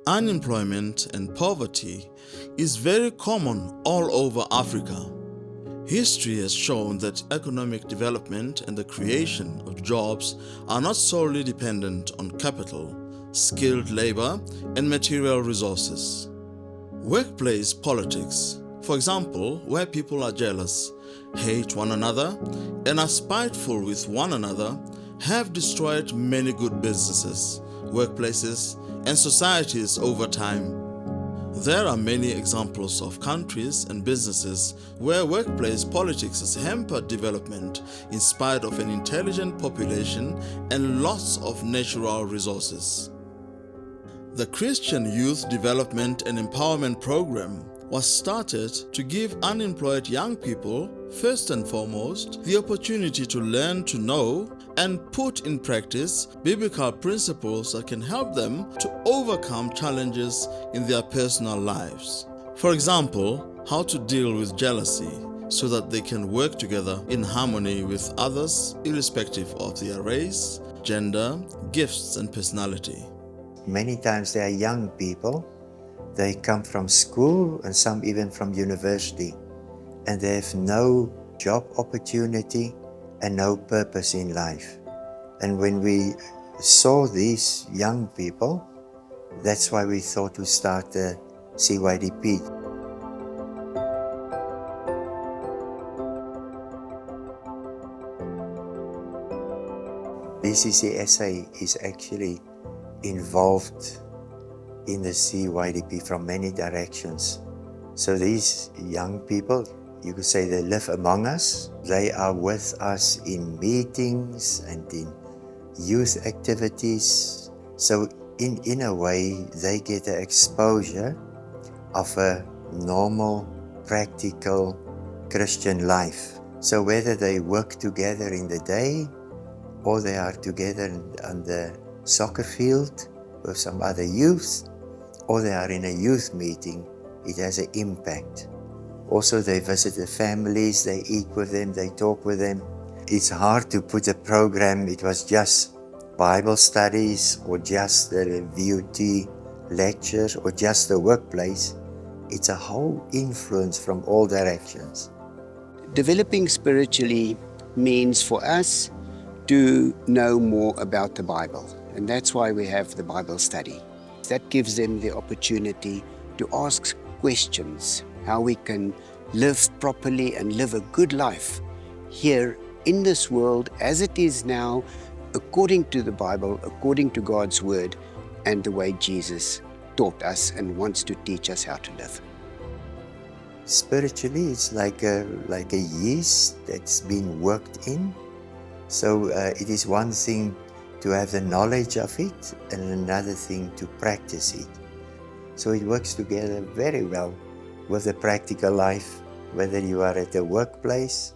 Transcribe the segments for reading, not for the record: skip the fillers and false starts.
Unemployment and poverty is very common all over Africa. History has shown that economic development and the creation of jobs are not solely dependent on capital, skilled labor, and material resources. Workplace politics, for example, where people are jealous, hate one another, and are spiteful with one another, have destroyed many good businesses, workplaces, and societies over time. There are many examples of countries and businesses where workplace politics has hampered development in spite of an intelligent population and lots of natural resources. The Christian Youth Development and Empowerment Program was started to give unemployed young people, first and foremost, the opportunity to learn to know and put in practice biblical principles that can help them to overcome challenges in their personal lives. For example, how to deal with jealousy so that they can work together in harmony with others irrespective of their race, gender, gifts, and personality. Many times they are young people. They come from school and some even from university, and they have no job opportunity and no purpose in life. And when we saw these young people, that's why we thought to start the CYDP. BCCSA is actually involved in the CYDP from many directions. So these young people, you could say they live among us. They are with us in meetings and in youth activities. So in a way, they get the exposure of a normal, practical Christian life. So whether they work together in the day or they are together on the soccer field with some other youth, or they are in a youth meeting, it has an impact. Also, they visit the families, they eat with them, they talk with them. It's hard to put a program, it was just Bible studies or just the VUT lectures or just the workplace. It's a whole influence from all directions. Developing spiritually means for us to know more about the Bible. And that's why we have the Bible study. That gives them the opportunity to ask questions, how we can live properly and live a good life here in this world as it is now, according to the Bible, according to God's word, and the way Jesus taught us and wants to teach us how to live. Spiritually, it's like a yeast that's been worked in. So it is one thing to have the knowledge of it and another thing to practice it. So it works together very well with the practical life. Whether you are at the workplace,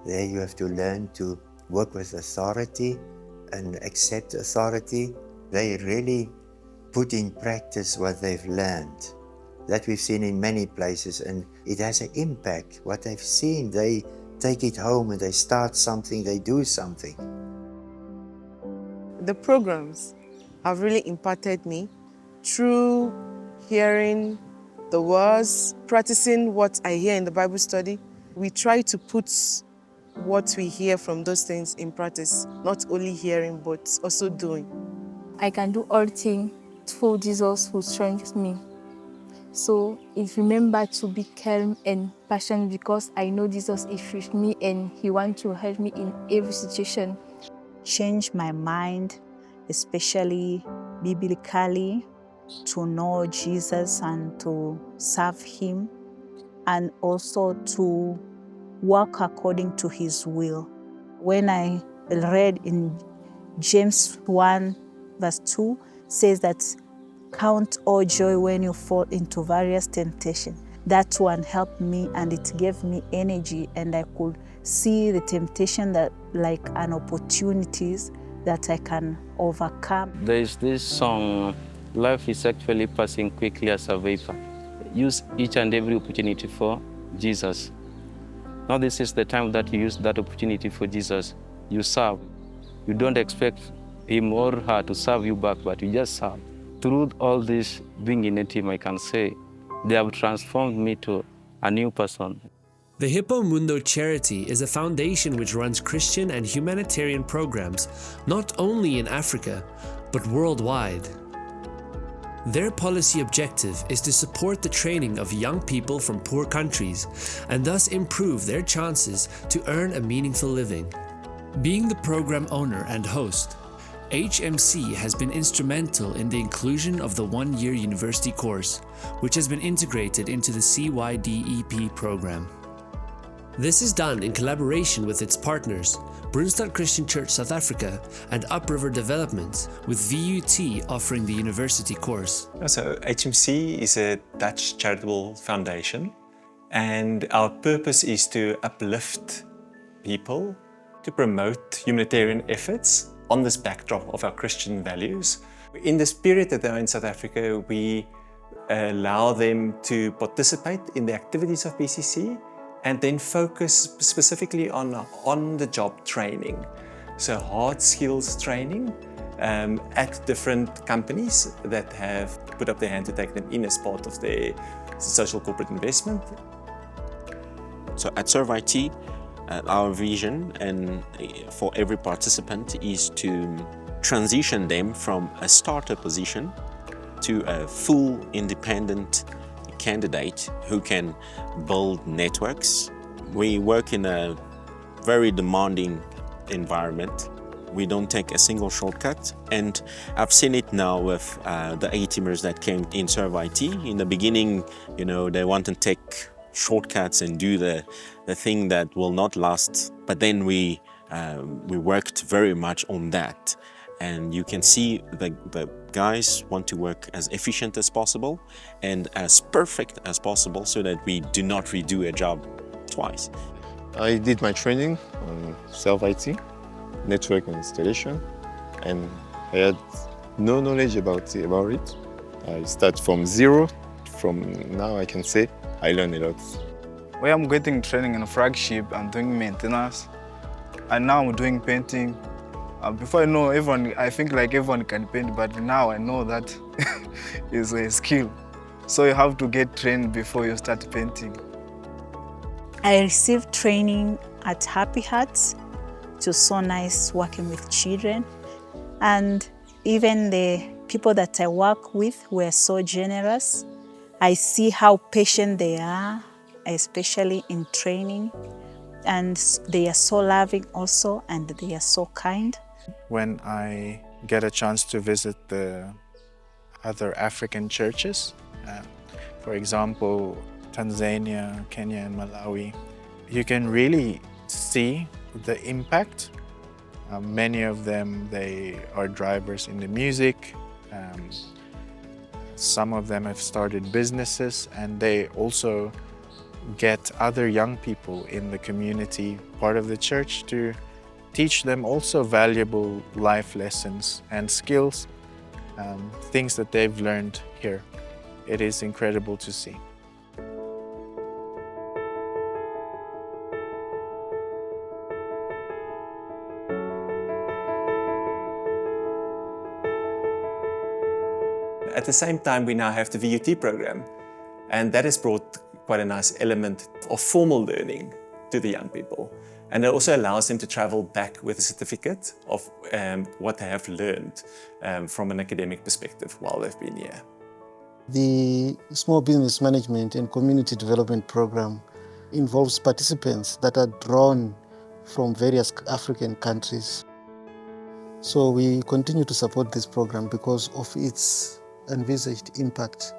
there you have to learn to work with authority and accept authority. They really put in practice what they've learned. That we've seen in many places, and it has an impact. What they've seen, they take it home and they start something, they do something. The programs have really impacted me through hearing the words, practicing what I hear in the Bible study. We try to put what we hear from those things in practice, not only hearing, but also doing. I can do all things through Jesus who strengthens me. So if remember to be calm and patient because I know Jesus is with me and He wants to help me in every situation. Change my mind, especially biblically, to know Jesus and to serve Him, and also to work according to His will. When I read in James 1 verse 2, says that count all joy when you fall into various temptations. That one helped me and it gave me energy, and I could see the temptation that like an opportunities that I can overcome. There is this song, life is actually passing quickly as a vapor. Use each and every opportunity for Jesus. Now this is the time that you use that opportunity for Jesus. You serve. You don't expect him or her to serve you back, but you just serve. through all this being in a team, I can say they have transformed me to a new person. The Hippo Mundo Charity is a foundation which runs Christian and humanitarian programs not only in Africa, but worldwide. Their policy objective is to support the training of young people from poor countries and thus improve their chances to earn a meaningful living. Being the program owner and host, HMC has been instrumental in the inclusion of the one-year university course, which has been integrated into the CYDEP program. This is done in collaboration with its partners, Brunstad Christian Church South Africa and Upriver Developments, with VUT offering the university course. So HMC is a Dutch charitable foundation, and our purpose is to uplift people, to promote humanitarian efforts on this backdrop of our Christian values. In the spirit that they are in South Africa, we allow them to participate in the activities of BCC and then focus specifically on the job training. So hard skills training at different companies that have put up their hand to take them in as part of their social corporate investment. So at CYDP, our vision and for every participant is to transition them from a starter position to a full independent candidate who can build networks. We work in a very demanding environment. We don't take a single shortcut, and I've seen it now with the A-teamers that came in CYDP. In the beginning, you know, they want to take shortcuts and do the thing that will not last, but then we worked very much on that. And you can see the guys want to work as efficient as possible and as perfect as possible so that we do not redo a job twice. I did my training on self-IT, network and installation, and I had no knowledge about it. I start from zero. From now I can say I learned a lot. Where I'm getting training in a flagship, I'm doing maintenance, and now I'm doing painting. Before I know everyone, I think like everyone can paint, but now I know that is a skill. So you have to get trained before you start painting. I received training at Happy Hearts. It was so nice working with children. And even the people that I work with were so generous. I see how patient they are, especially in training. And they are so loving also, and they are so kind. When I get a chance to visit the other African churches, for example, Tanzania, Kenya, and Malawi, you can really see the impact. Many of them, they are drivers in the music. Some of them have started businesses, and they also get other young people in the community, part of the church, to teach them also valuable life lessons and skills, things that they've learned here. It is incredible to see. At the same time, we now have the VUT program, and that has brought quite a nice element of formal learning to the young people. And it also allows them to travel back with a certificate of what they have learned from an academic perspective while they've been here. The Small Business Management and Community Development Program involves participants that are drawn from various African countries. So we continue to support this program because of its envisaged impact,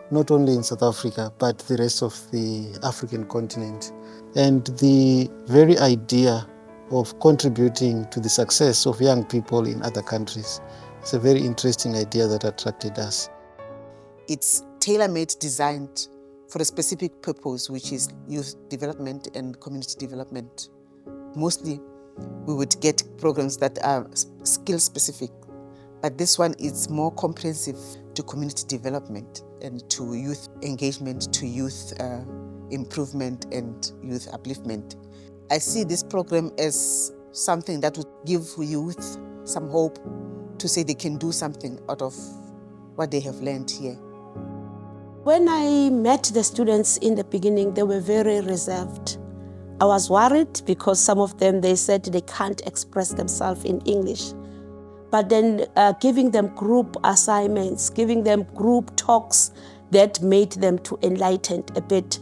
not only in South Africa, but the rest of the African continent. And the very idea of contributing to the success of young people in other countries is a very interesting idea that attracted us. It's tailor-made, designed for a specific purpose, which is youth development and community development. Mostly, we would get programs that are skill-specific, but this one is more comprehensive to community development and to youth engagement, to youth improvement and youth upliftment. I see this program as something that would give youth some hope to say they can do something out of what they have learned here. When I met the students in the beginning, they were very reserved. I was worried because some of them, they said they can't express themselves in English. But then giving them group assignments, giving them group talks, that made them to enlighten a bit.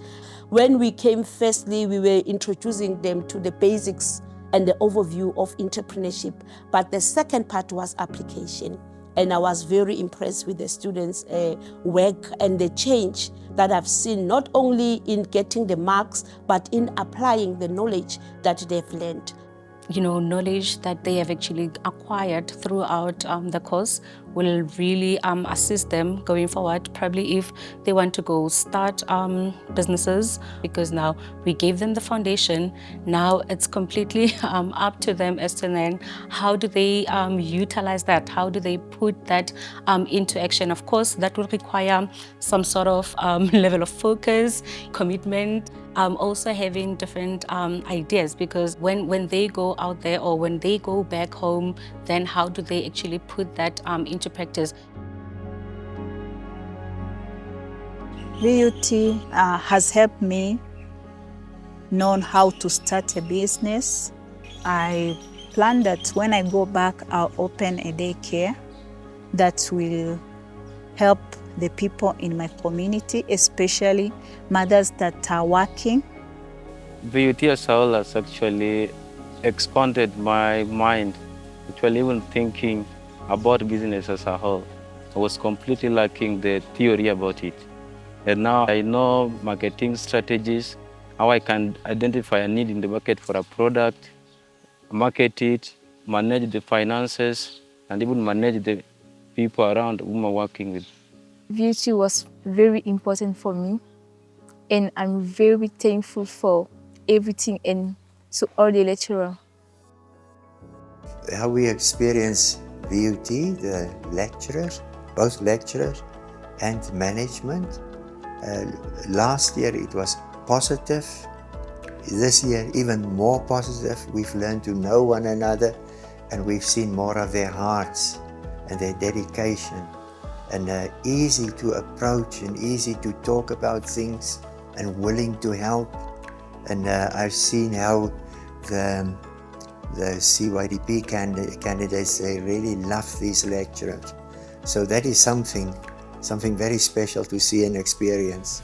When we came firstly, we were introducing them to the basics and the overview of entrepreneurship. But the second part was application. And I was very impressed with the students' work and the change that I've seen, not only in getting the marks, but in applying the knowledge that they've learned. Knowledge that they have actually acquired throughout the course will really assist them going forward, probably if they want to go start businesses, because now we gave them the foundation. Now it's completely up to them as to then how do they utilize that, how do they put that into action. Of course, that will require some sort of level of focus, commitment, also having different ideas, because when they go out there or when they go back home, then how do they actually put that into practice? VUT has helped me know how to start a business. I plan that when I go back, I'll open a daycare that will help the people in my community, especially mothers that are working. VUT as a whole has actually expanded my mind, actually even thinking about business as a whole. I was completely lacking the theory about it. And now I know marketing strategies, how I can identify a need in the market for a product, market it, manage the finances, and even manage the people around whom I'm working with. VUT was very important for me, and I'm very thankful for everything and to all the lecturers. How we experience VUT, the lecturers, both lecturers and management. Last year it was positive. This year even more positive. We've learned to know one another, and we've seen more of their hearts and their dedication, and easy to approach and easy to talk about things and willing to help. And I've seen how the CYDP candidates, they really love these lecturers. So that is something very special to see and experience.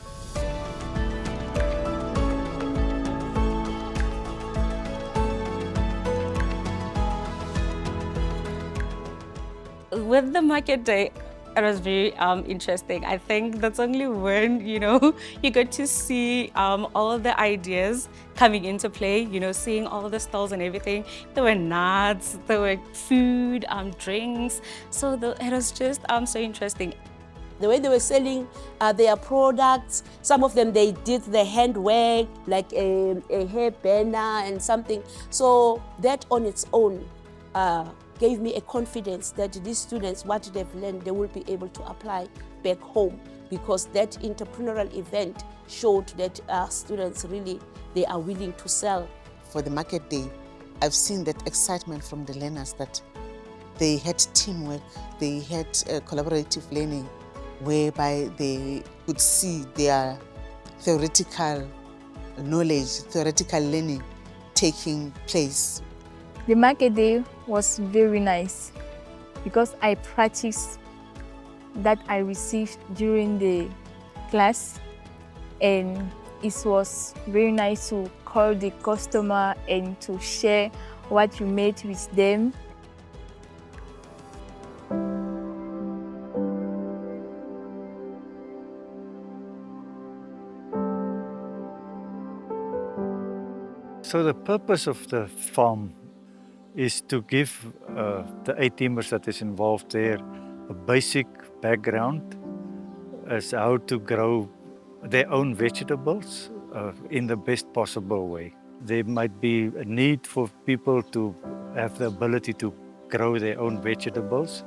With the market day, it was very interesting. I think that's only when, you get to see all the ideas coming into play, seeing all the stalls and everything. There were nuts, there were food, drinks. So it was just so interesting. The way they were selling their products, some of them, they did the handwork, like a hair banner and something. So that on its own gave me a confidence that these students, what they've learned, they will be able to apply back home, because that entrepreneurial event showed that students really, they are willing to sell. For the market day, I've seen that excitement from the learners, that they had teamwork, they had collaborative learning, whereby they could see their theoretical knowledge, theoretical learning taking place. The market day was very nice because I practiced that I received during the class, and it was very nice to call the customer and to share what you made with them. So the purpose of the farm is to give the 8 teamers that is involved there a basic background as how to grow their own vegetables in the best possible way. There might be a need for people to have the ability to grow their own vegetables,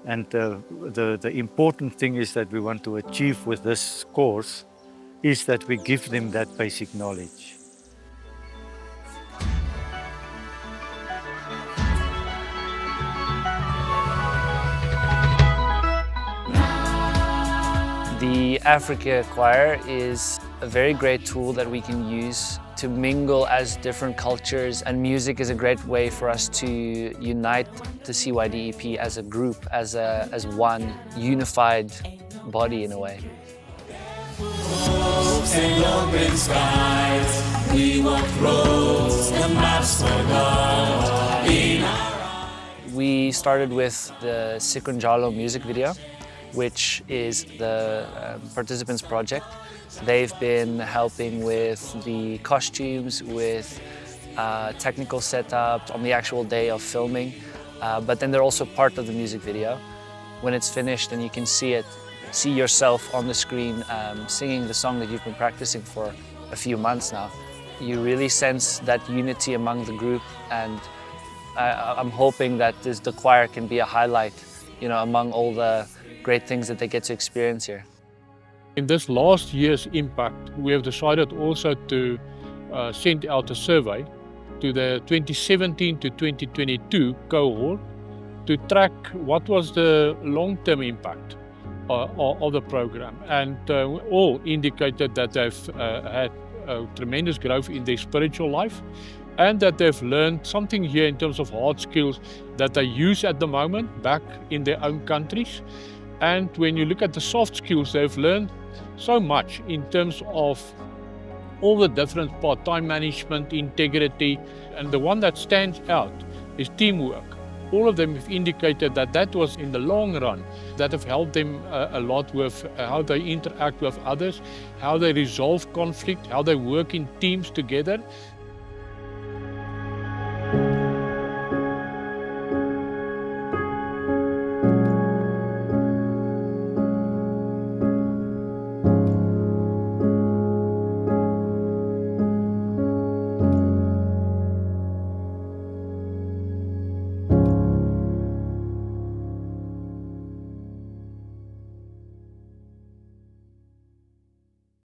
and the important thing is that we want to achieve with this course is that we give them that basic knowledge. Africa Choir is a very great tool that we can use to mingle as different cultures, and music is a great way for us to unite the CYDEP as a group, as one unified body in a way. And open skies, we walk roads, the maps forgot in our eyes. We started with the Sikunjalo music video, which is the participants project. They've been helping with the costumes, with technical setup on the actual day of filming, but then they're also part of the music video. When it's finished and you can see yourself on the screen singing the song that you've been practicing for a few months now, you really sense that unity among the group, and I'm hoping that the choir can be a highlight, among all the great things that they get to experience here. In this last year's impact, we have decided also to send out a survey to the 2017 to 2022 cohort to track what was the long-term impact of the program. And all indicated that they've had tremendous growth in their spiritual life, and that they've learned something here in terms of hard skills that they use at the moment back in their own countries. And when you look at the soft skills, they've learned so much in terms of all the different parts, time management, integrity, and the one that stands out is teamwork. All of them have indicated that was in the long run, that have helped them a lot with how they interact with others, how they resolve conflict, how they work in teams together.